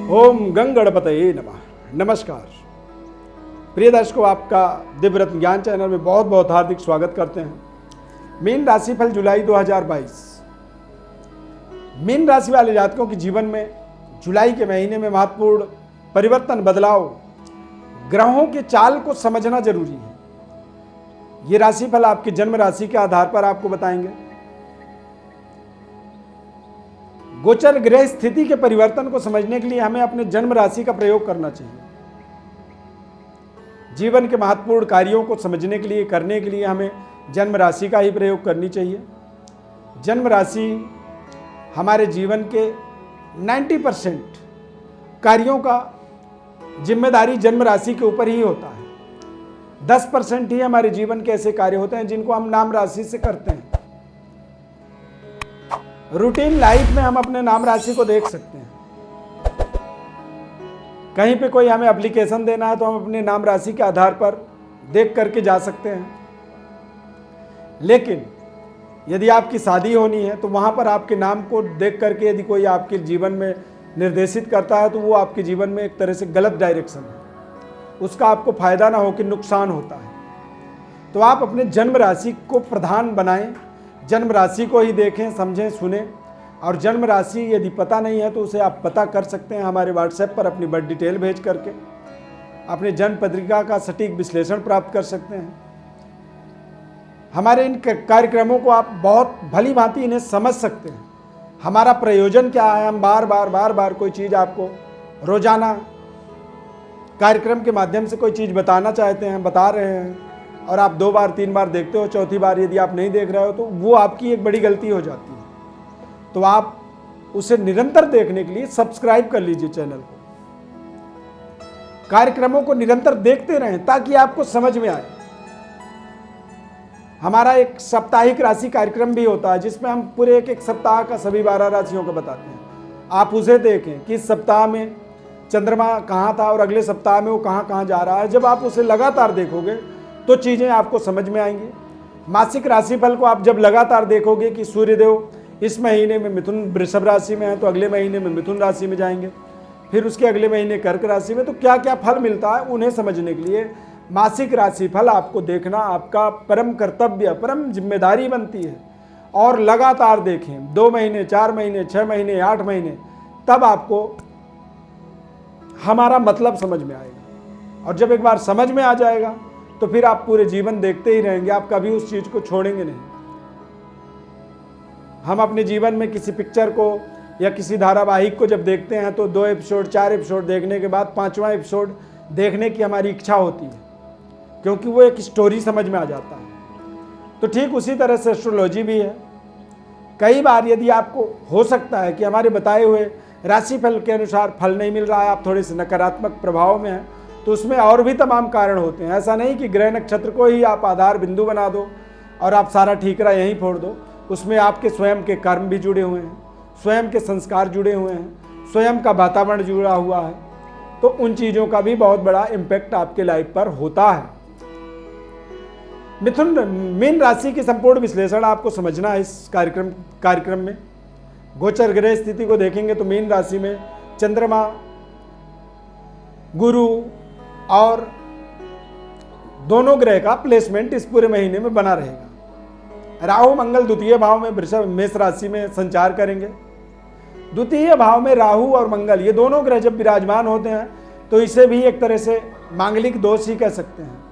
ओम गंगणपतये नमः। नमस्कार प्रिय दर्शकों, आपका दिव्य रत्न ज्ञान चैनल में बहुत बहुत हार्दिक स्वागत करते हैं। मीन राशिफल जुलाई 2022। मीन राशि वाले जातकों के जीवन में जुलाई के महीने में महत्वपूर्ण परिवर्तन, बदलाव, ग्रहों के चाल को समझना जरूरी है। ये राशिफल आपके जन्म राशि के आधार पर आपको बताएंगे। गोचर ग्रह स्थिति के परिवर्तन को समझने के लिए हमें अपने जन्म राशि का प्रयोग करना चाहिए। जीवन के महत्वपूर्ण कार्यों को समझने के लिए, करने के लिए हमें जन्म राशि का ही प्रयोग करनी चाहिए। जन्म राशि हमारे जीवन के 90% कार्यों का जिम्मेदारी जन्म राशि के ऊपर ही होता है। 10% ही हमारे जीवन के ऐसे कार्य होते हैं जिनको हम नाम राशि से करते हैं। रूटीन लाइफ में हम अपने नाम राशि को देख सकते हैं। कहीं पे कोई हमें एप्लीकेशन देना है तो हम अपने नाम राशि के आधार पर देख करके जा सकते हैं। लेकिन यदि आपकी शादी होनी है तो वहां पर आपके नाम को देख करके यदि कोई आपके जीवन में निर्देशित करता है तो वो आपके जीवन में एक तरह से गलत डायरेक्शन है, उसका आपको फायदा ना हो कि नुकसान होता है। तो आप अपने जन्म राशि को प्रधान बनाएं, जन्म राशि को ही देखें, समझें, सुनें। और जन्म राशि यदि पता नहीं है तो उसे आप पता कर सकते हैं हमारे व्हाट्सएप पर अपनी बर्थ डिटेल भेज करके। अपने जन्म पत्रिका का सटीक विश्लेषण प्राप्त कर सकते हैं। हमारे इन कार्यक्रमों को आप बहुत भली भांति इन्हें समझ सकते हैं। हमारा प्रयोजन क्या है, हम बार बार कोई चीज़ आपको रोजाना कार्यक्रम के माध्यम से कोई चीज़ बताना चाहते हैं, बता रहे हैं, और आप 2 बार 3 बार देखते हो, चौथी बार यदि आप नहीं देख रहे हो तो वो आपकी एक बड़ी गलती हो जाती है। तो आप उसे निरंतर देखने के लिए सब्सक्राइब कर लीजिए चैनल को, कार्यक्रमों को निरंतर देखते रहें ताकि आपको समझ में आए। हमारा एक साप्ताहिक राशि कार्यक्रम भी होता है जिसमें हम पूरे एक सप्ताह का सभी 12 राशियों को बताते हैं। आप उसे देखें कि इस सप्ताह में चंद्रमा कहाँ था और अगले सप्ताह में वो कहाँ जा रहा है। जब आप उसे लगातार देखोगे तो चीज़ें आपको समझ में आएंगी। मासिक राशिफल को आप जब लगातार देखोगे कि सूर्यदेव इस महीने में मिथुन वृषभ राशि में है तो अगले महीने में मिथुन राशि में जाएंगे, फिर उसके अगले महीने कर्क राशि में, तो क्या क्या फल मिलता है उन्हें समझने के लिए मासिक राशिफल आपको देखना आपका परम कर्तव्य, परम जिम्मेदारी बनती है। और लगातार देखें, 2 महीने, 4 महीने, 6 महीने, 8 महीने, तब आपको हमारा मतलब समझ में आएगा। और जब एक बार समझ में आ जाएगा तो फिर आप पूरे जीवन देखते ही रहेंगे, आप कभी उस चीज़ को छोड़ेंगे नहीं। हम अपने जीवन में किसी पिक्चर को या किसी धारावाहिक को जब देखते हैं तो 2 एपिसोड, 4 एपिसोड देखने के बाद 5वां एपिसोड देखने की हमारी इच्छा होती है, क्योंकि वो एक स्टोरी समझ में आ जाता है। तो ठीक उसी तरह से एस्ट्रोलॉजी भी है। कई बार यदि आपको हो सकता है कि हमारे बताए हुए राशिफल के अनुसार फल नहीं मिल रहा है, आप थोड़े से नकारात्मक प्रभाव में हैं, तो उसमें और भी तमाम कारण होते हैं। ऐसा नहीं कि ग्रह नक्षत्र को ही आप आधार बिंदु बना दो और आप सारा ठीकरा यहीं फोड़ दो। उसमें आपके स्वयं के कर्म भी जुड़े हुए हैं, स्वयं के संस्कार जुड़े हुए हैं, स्वयं का वातावरण जुड़ा हुआ है। तो उन चीज़ों का भी बहुत बड़ा इम्पैक्ट आपके लाइफ पर होता है। मीन राशि की संपूर्ण विश्लेषण आपको समझना है इस कार्यक्रम में। गोचर ग्रह स्थिति को देखेंगे तो मीन राशि में चंद्रमा, गुरु और दोनों ग्रह का प्लेसमेंट इस पूरे महीने में बना रहेगा। राहु मंगल द्वितीय भाव में वृषभ मेष राशि में संचार करेंगे। द्वितीय भाव में राहु और मंगल ये दोनों ग्रह जब विराजमान होते हैं तो इसे भी एक तरह से मांगलिक दोष ही कह सकते हैं।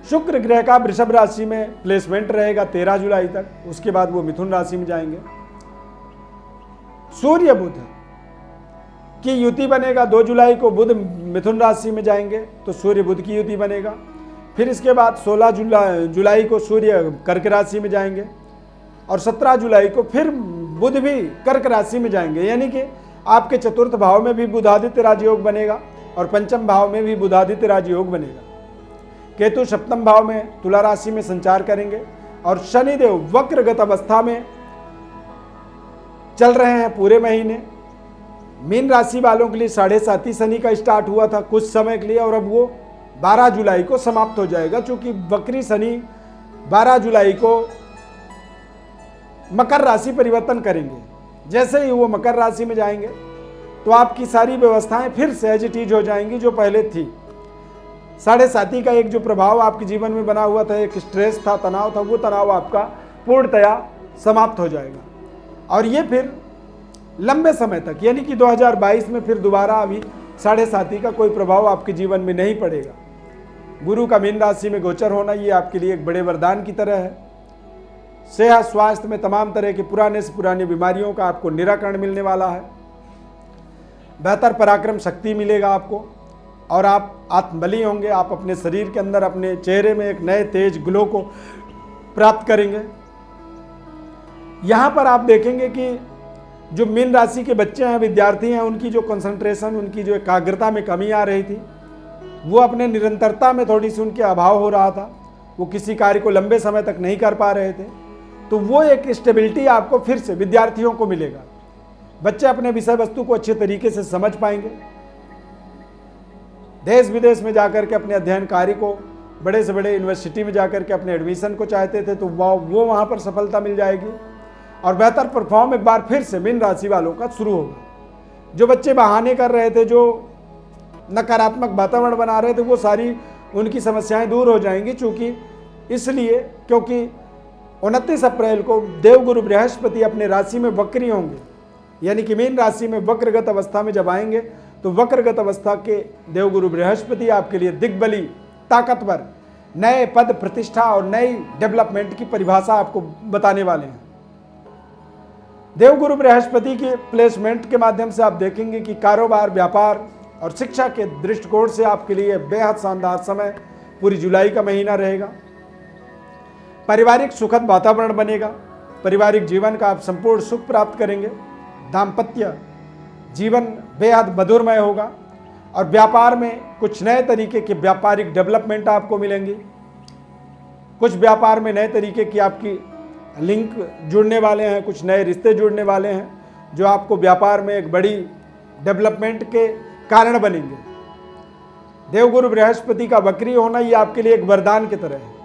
शुक्र ग्रह का वृषभ राशि में प्लेसमेंट रहेगा 13 जुलाई तक, उसके बाद वो मिथुन राशि में जाएंगे। सूर्य बुध की युति बनेगा 2 जुलाई को, बुध मिथुन राशि में जाएंगे तो सूर्य बुध की युति बनेगा। फिर इसके बाद 16 जुलाई को सूर्य कर्क राशि में जाएंगे और 17 जुलाई को फिर बुध भी कर्क राशि में जाएंगे। यानी कि आपके चतुर्थ भाव में भी बुधादित्य राजयोग बनेगा और पंचम भाव में भी बुधादित्य राजयोग बनेगा। केतु सप्तम भाव में तुला राशि में संचार करेंगे और शनिदेव वक्रगत अवस्था में चल रहे हैं पूरे महीने। मीन राशि वालों के लिए 7.5 शनि का स्टार्ट हुआ था कुछ समय के लिए और अब वो 12 जुलाई को समाप्त हो जाएगा, क्योंकि वक्री शनि 12 जुलाई को मकर राशि परिवर्तन करेंगे। जैसे ही वो मकर राशि में जाएंगे तो आपकी सारी व्यवस्थाएं फिर से एज इट इज हो जाएंगी जो पहले थी। 7.5 का एक जो प्रभाव आपके जीवन में बना हुआ था, एक स्ट्रेस था, तनाव था, वो तनाव आपका पूर्णतया समाप्त हो जाएगा। और ये फिर लंबे समय तक, यानी कि 2022 में फिर दोबारा अभी 7.5 का कोई प्रभाव आपके जीवन में नहीं पड़ेगा। गुरु का मीन राशि में गोचर होना ये आपके लिए एक बड़े वरदान की तरह है। सेहत स्वास्थ्य में तमाम तरह की पुराने से पुरानी बीमारियों का आपको निराकरण मिलने वाला है। बेहतर पराक्रम शक्ति मिलेगा आपको और आप आत्मबली होंगे। आप अपने शरीर के अंदर, अपने चेहरे में एक नए तेज ग्लो को प्राप्त करेंगे। यहाँ पर आप देखेंगे कि जो मीन राशि के बच्चे हैं, विद्यार्थी हैं, उनकी जो कंसंट्रेशन, उनकी जो एकाग्रता में कमी आ रही थी, वो अपने निरंतरता में थोड़ी सी उनके अभाव हो रहा था। वो किसी कार्य को लंबे समय तक नहीं कर पा रहे थे। तो वो एक स्टेबिलिटी आपको फिर से विद्यार्थियों को मिलेगा। बच्चे अपने विषय वस्तु को अच्छे तरीके से समझ पाएंगे। देश विदेश में जाकर के अपने अध्ययन कार्य को, बड़े से बड़े यूनिवर्सिटी में जाकर के अपने एडमिशन को चाहते थे, तो वो वहाँ पर सफलता मिल जाएगी और बेहतर परफॉर्म एक बार फिर से मीन राशि वालों का शुरू होगा। जो बच्चे बहाने कर रहे थे, जो नकारात्मक वातावरण बना रहे थे, वो सारी उनकी समस्याएं दूर हो जाएंगी। क्योंकि 29 अप्रैल को देवगुरु बृहस्पति अपने राशि में वक्री होंगे, यानी कि मीन राशि में वक्रगत अवस्था में जब आएंगे तो वक्रगत अवस्था के देवगुरु बृहस्पति आपके लिए दिग्बली, ताकतवर, नए पद प्रतिष्ठा और नई डेवलपमेंट की परिभाषा आपको बताने वाले हैं। देवगुरु बृहस्पति के प्लेसमेंट के माध्यम से आप देखेंगे कि कारोबार, व्यापार और शिक्षा के दृष्टिकोण से आपके लिए बेहद शानदार समय पूरी जुलाई का महीना रहेगा। पारिवारिक सुखद वातावरण बनेगा। पारिवारिक जीवन का आप संपूर्ण सुख प्राप्त करेंगे। दाम्पत्य जीवन बेहद मधुरमय होगा और व्यापार में कुछ नए तरीके के व्यापारिक डेवलपमेंट आपको मिलेंगी। कुछ व्यापार में नए तरीके की आपकी लिंक जुड़ने वाले हैं, कुछ नए रिश्ते जुड़ने वाले हैं जो आपको व्यापार में एक बड़ी डेवलपमेंट के कारण बनेंगे। देवगुरु बृहस्पति का वक्री होना ये आपके लिए एक वरदान की तरह है।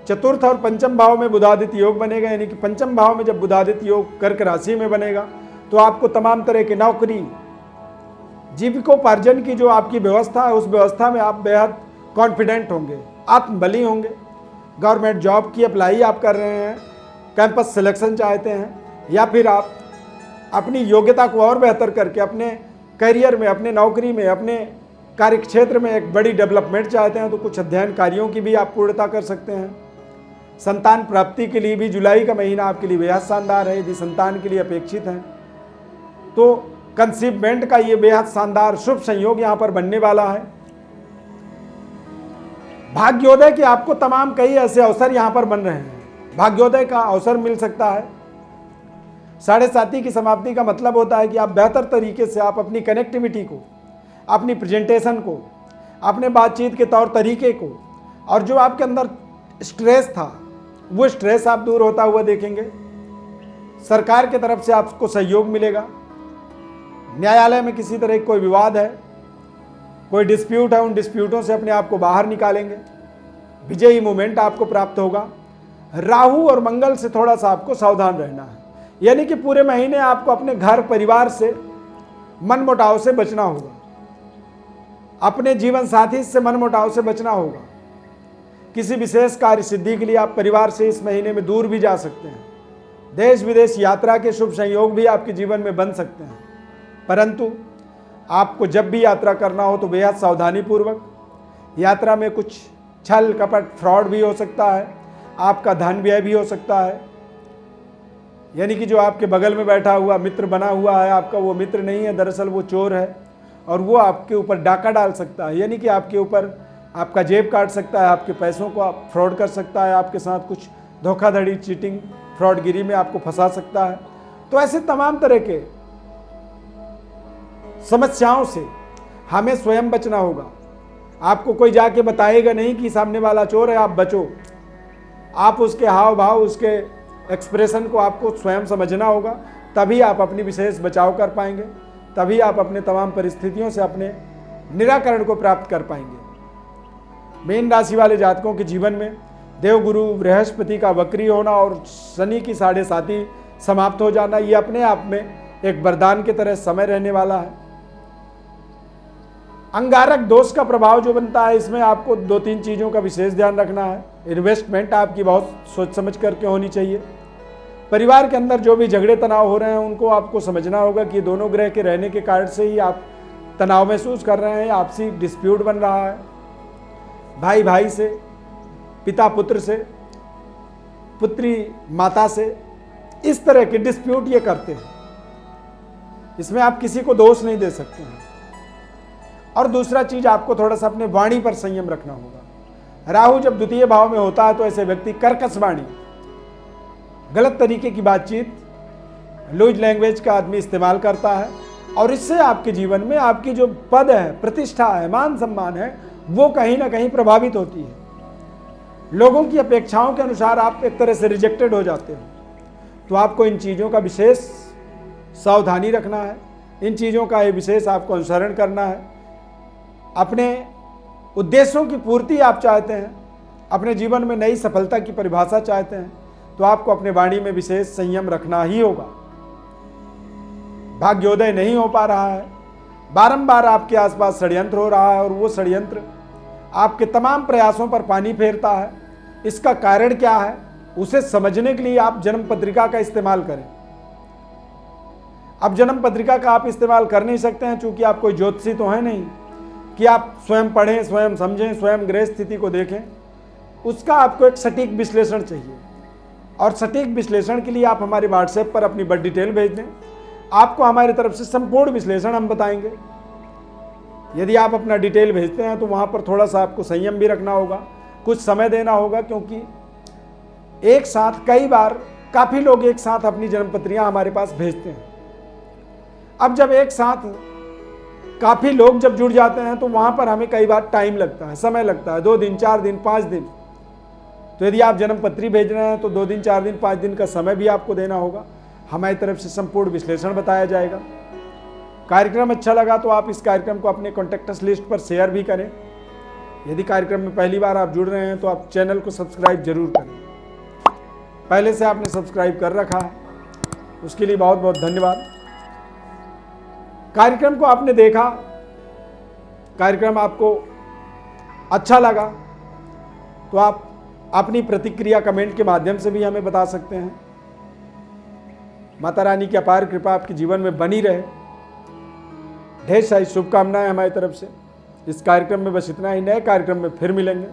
चतुर्थ और पंचम भाव में बुधादित्य योग बनेगा, यानी कि पंचम भाव में जब बुधादित्य योग कर्क राशि में बनेगा तो आपको तमाम तरह की नौकरी, जीविकोपार्जन की जो आपकी व्यवस्था है, उस व्यवस्था में आप बेहद कॉन्फिडेंट होंगे, आत्मबली होंगे। गवर्नमेंट जॉब की अप्लाई आप कर रहे हैं, कैंपस सिलेक्शन चाहते हैं, या फिर आप अपनी योग्यता को और बेहतर करके अपने करियर में, अपने नौकरी में, अपने कार्यक्षेत्र में एक बड़ी डेवलपमेंट चाहते हैं, तो कुछ अध्ययन कार्यों की भी आप पूर्णता कर सकते हैं। संतान प्राप्ति के लिए भी जुलाई का महीना आपके लिए बेहद शानदार है। यदि संतान के लिए अपेक्षित हैं तो कंसीवमेंट का ये बेहद शानदार शुभ संयोग यहाँ पर बनने वाला है। भाग्योदय के आपको तमाम कई ऐसे अवसर यहाँ पर बन रहे हैं। भाग्योदय का अवसर मिल सकता है। 7.5 की समाप्ति का मतलब होता है कि आप बेहतर तरीके से आप अपनी कनेक्टिविटी को, अपनी प्रेजेंटेशन को, अपने बातचीत के तौर तरीके को, और जो आपके अंदर स्ट्रेस था वो स्ट्रेस आप दूर होता हुआ देखेंगे। सरकार की तरफ से आपको सहयोग मिलेगा। न्यायालय में किसी तरह कोई विवाद है, कोई डिस्प्यूट है, उन डिस्प्यूटों से अपने आप को बाहर निकालेंगे। विजयी मोमेंट आपको प्राप्त होगा। राहु और मंगल से थोड़ा सा आपको सावधान रहना है, यानी कि पूरे महीने आपको अपने घर परिवार से मनमुटाव से बचना होगा, अपने जीवन साथी से मनमुटाव से बचना होगा। किसी विशेष कार्य सिद्धि के लिए आप परिवार से इस महीने में दूर भी जा सकते हैं। देश विदेश यात्रा के शुभ संयोग भी आपके जीवन में बन सकते हैं, परंतु आपको जब भी यात्रा करना हो तो बेहद सावधानी पूर्वक। यात्रा में कुछ छल कपट, फ्रॉड भी हो सकता है, आपका धन व्यय भी हो सकता है। यानी कि जो आपके बगल में बैठा हुआ मित्र बना हुआ है, आपका वो मित्र नहीं है, दरअसल वो चोर है और वो आपके ऊपर डाका डाल सकता है, यानी कि आपके ऊपर आपका जेब काट सकता है, आपके पैसों को आप फ्रॉड कर सकता है, आपके साथ कुछ धोखाधड़ी, चीटिंग, फ्रॉडगिरी में आपको फंसा सकता है। तो ऐसे तमाम तरह के समस्याओं से हमें स्वयं बचना होगा। आपको कोई जाके बताएगा नहीं कि सामने वाला चोर है, आप बचो। आप उसके हाव भाव, उसके एक्सप्रेशन को आपको स्वयं समझना होगा, तभी आप अपनी विशेष बचाव कर पाएंगे, तभी आप अपने तमाम परिस्थितियों से अपने निराकरण को प्राप्त कर पाएंगे। मीन राशि वाले जातकों के जीवन में देवगुरु बृहस्पति का वक्री होना और शनि की 7.5 समाप्त हो जाना, ये अपने आप में एक वरदान की तरह समय रहने वाला है। अंगारक दोष का प्रभाव जो बनता है, इसमें आपको 2-3 चीज़ों का विशेष ध्यान रखना है। इन्वेस्टमेंट आपकी बहुत सोच समझ करके होनी चाहिए। परिवार के अंदर जो भी झगड़े तनाव हो रहे हैं उनको आपको समझना होगा कि दोनों ग्रह के रहने के कारण से ही आप तनाव महसूस कर रहे हैं। आपसी डिस्प्यूट बन रहा है, भाई भाई से, पिता पुत्र से, पुत्री माता से, इस तरह के डिस्प्यूट ये करते हैं। इसमें आप किसी को दोष नहीं दे सकते हैं। और दूसरा चीज, आपको थोड़ा सा अपने वाणी पर संयम रखना होगा। राहु जब द्वितीय भाव में होता है तो ऐसे व्यक्ति कर्कश वाणी, गलत तरीके की बातचीत, लूज लैंग्वेज का आदमी इस्तेमाल करता है, और इससे आपके जीवन में आपकी जो पद है, प्रतिष्ठा है, मान सम्मान है, वो कहीं ना कहीं प्रभावित होती है। लोगों की अपेक्षाओं के अनुसार आप एक तरह से रिजेक्टेड हो जाते हो। तो आपको इन चीज़ों का विशेष सावधानी रखना है, इन चीज़ों का विशेष आपको अनुसरण करना है। अपने उद्देश्यों की पूर्ति आप चाहते हैं, अपने जीवन में नई सफलता की परिभाषा चाहते हैं, तो आपको अपने वाणी में विशेष संयम रखना ही होगा। भाग्योदय नहीं हो पा रहा है, बारंबार आपके आसपास षड्यंत्र हो रहा है, और वो षड्यंत्र आपके तमाम प्रयासों पर पानी फेरता है। इसका कारण क्या है, उसे समझने के लिए आप जन्म पत्रिका का इस्तेमाल करें। अब जन्म पत्रिका का आप इस्तेमाल कर नहीं सकते हैं, चूंकि आप कोई ज्योतिषी तो है नहीं कि आप स्वयं पढ़ें, स्वयं समझें, स्वयं ग्रह स्थिति को देखें। उसका आपको एक सटीक विश्लेषण चाहिए, और सटीक विश्लेषण के लिए आप हमारे व्हाट्सएप पर अपनी बड़ी डिटेल भेज दें। आपको हमारी तरफ से संपूर्ण विश्लेषण हम बताएंगे। यदि आप अपना डिटेल भेजते हैं तो वहाँ पर थोड़ा सा आपको संयम भी रखना होगा, कुछ समय देना होगा, क्योंकि एक साथ कई बार काफ़ी लोग एक साथ अपनी जन्मपत्रियाँ हमारे पास भेजते हैं। अब जब एक साथ काफ़ी लोग जब जुड़ जाते हैं तो वहाँ पर हमें कई बार टाइम लगता है, समय लगता है, 2 दिन, 4 दिन, 5 दिन। तो यदि आप जन्मपत्री भेज रहे हैं तो 2 दिन, 4 दिन, 5 दिन का समय भी आपको देना होगा। हमारी तरफ से संपूर्ण विश्लेषण बताया जाएगा। कार्यक्रम अच्छा लगा तो आप इस कार्यक्रम को अपने कॉन्टैक्ट्स लिस्ट पर शेयर भी करें। यदि कार्यक्रम में पहली बार आप जुड़ रहे हैं तो आप चैनल को सब्सक्राइब जरूर करें। पहले से आपने सब्सक्राइब कर रखा है, उसके लिए बहुत बहुत धन्यवाद। कार्यक्रम को आपने देखा, कार्यक्रम आपको अच्छा लगा तो आप अपनी प्रतिक्रिया कमेंट के माध्यम से भी हमें बता सकते हैं। माता रानी की अपार कृपा आपके जीवन में बनी रहे। ढेर सारी शुभकामनाएं हमारी तरफ से। इस कार्यक्रम में बस इतना ही, नए कार्यक्रम में फिर मिलेंगे।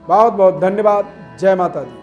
बहुत बहुत धन्यवाद। जय माता दी।